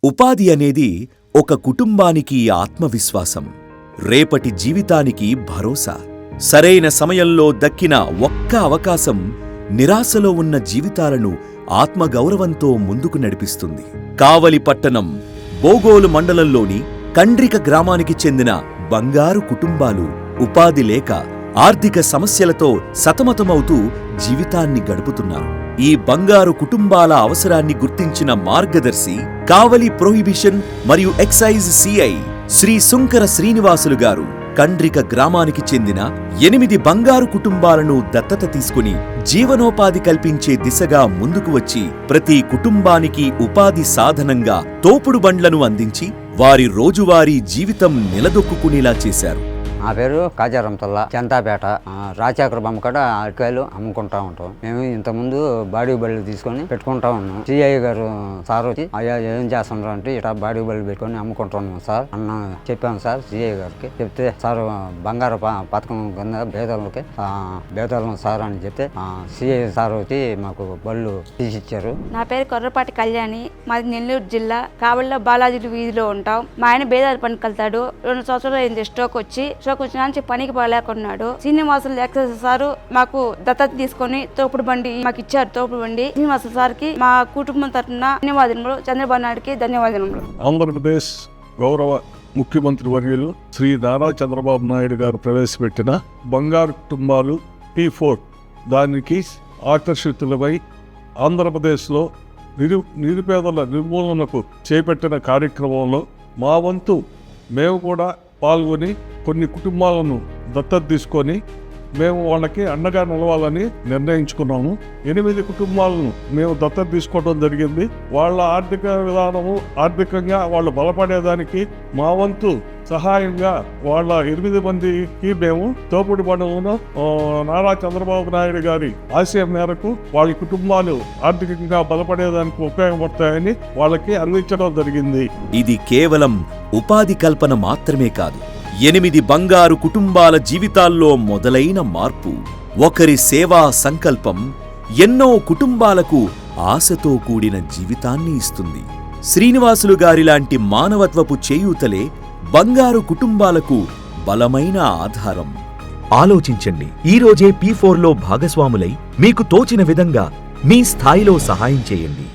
ఉపాధి అనేది ఒక కుటుంబానికి ఆత్మవిశ్వాసం, రేపటి జీవితానికి భరోసా. సరైన సమయంలో దక్కిన ఒక్క అవకాశం నిరాశలో ఉన్న జీవితాలను ఆత్మగౌరవంతో ముందుకు నడిపిస్తుంది. కావలి పట్టణం బోగోలు మండలంలోని కండ్రిక గ్రామానికి చెందిన బంగారు కుటుంబాలు ఉపాధి లేక ఆర్థిక సమస్యలతో సతమతమవుతూ జీవితాన్ని గడుపుతున్నారు. ఈ బంగారు కుటుంబాల అవసరాన్ని గుర్తించిన మార్గదర్శి కావలి ప్రొహిబిషన్ మరియు ఎక్సైజ్ సిఐ శ్రీ సుంకర శ్రీనివాసులు గారు కండ్రిక గ్రామానికి చెందిన 8 బంగారు కుటుంబాలను దత్తత తీసుకుని జీవనోపాధి కల్పించే దిశగా ముందుకు వచ్చి ప్రతి కుటుంబానికి ఉపాధి సాధనంగా తోపుడు బండ్లను అందించి వారి రోజువారీ జీవితం నిలదొక్కుకునేలా చేశారు. నా పేరు కాజారంతల్లా, చంతాపేట. రాచాకర బొమ్మ కాడ అరకాయలు అమ్ముకుంటా ఉంటాం. మేము ఇంతకుముందు బాడీ బళ్ళు తీసుకొని పెట్టుకుంటా ఉన్నాం. సిఐ గారు సార్ వచ్చి అయ్యా ఏం చేస్తున్నారు అంటే ఇట్లా బాడీ బళ్ళు పెట్టుకొని అమ్ముకుంటున్నాం సార్ అన్న చెప్పాను సార్ సిఐ గారికి. చెప్తే సార్ బంగారు పథకం కింద బేదాలను సార్ అని చెప్తే సిఐ సార్ వచ్చి మాకు బళ్ళు తీసిచ్చారు. నా పేరు కొర్రపాటి కళ్యాణి, మాది నెల్లూరు జిల్లా. కావలిలో బాలాజీ వీధిలో ఉంటాం. మా ఆయన బేదాల పనికి వెళ్తాడు. 2 సంవత్సరాలు అయింది స్ట్రోక్ వచ్చిన నుంచి పనికి పోలేకున్నాడు. శ్రీనివాసులు ఎక్సైజ్ సారు మాకు దత్తత తీసుకొని తోపుడు బండి మాకు ఇచ్చారు. తోపుడు బండి శ్రీనివాసులు సార్కి మా కుటుంబం తరఫున ధన్యవాదములు. చంద్రబాబు నాయుడుకి ధన్యవాదములు. ఆంధ్రప్రదేశ్ గౌరవ ముఖ్యమంత్రి వర్యులు శ్రీ నారా చంద్రబాబు నాయుడు గారు ప్రవేశపెట్టిన బంగారు కుటుంబాలు P4 దానికి ఆకర్షితులమై ఆంధ్రప్రదేశ్లో నిరుపేదల నిర్మూలనకు చేపట్టిన కార్యక్రమంలో మా వంతు మేము కూడా పాల్గొని కొన్ని కుటుంబాలను దత్తత తీసుకొని మేము వాళ్ళకి అండగా నిలవాలని నిర్ణయించుకున్నాము. 8 కుటుంబాలను మేము దత్తత తీసుకోవడం జరిగింది. వాళ్ళ ఆర్థిక విధానము ఆర్థికంగా వాళ్ళు బలపడేదానికి మా వంతు సహాయంగా వాళ్ళ 8 మందికి మేము తోపుడు బండ్లను నారా చంద్రబాబు నాయుడు గారి ఆశయం మేరకు వాళ్ళ కుటుంబాలు ఆర్థికంగా బలపడేదానికి ఉపయోగపడతాయని వాళ్ళకి అందించడం జరిగింది. ఇది కేవలం ఉపాధి కల్పన మాత్రమే కాదు, 8 బంగారు కుటుంబాల జీవితాల్లో మొదలైన మార్పు. ఒకరి సేవా సంకల్పం ఎన్నో కుటుంబాలకు ఆశతో కూడిన జీవితాన్ని ఇస్తుంది. శ్రీనివాసులు గారిలాంటి మానవత్వపు చేయూతలే బంగారు కుటుంబాలకు బలమైన ఆధారం. ఆలోచించండి, ఈరోజే P4లో భాగస్వాములై మీకు తోచిన విధంగా మీ స్థాయిలో సహాయం చేయండి.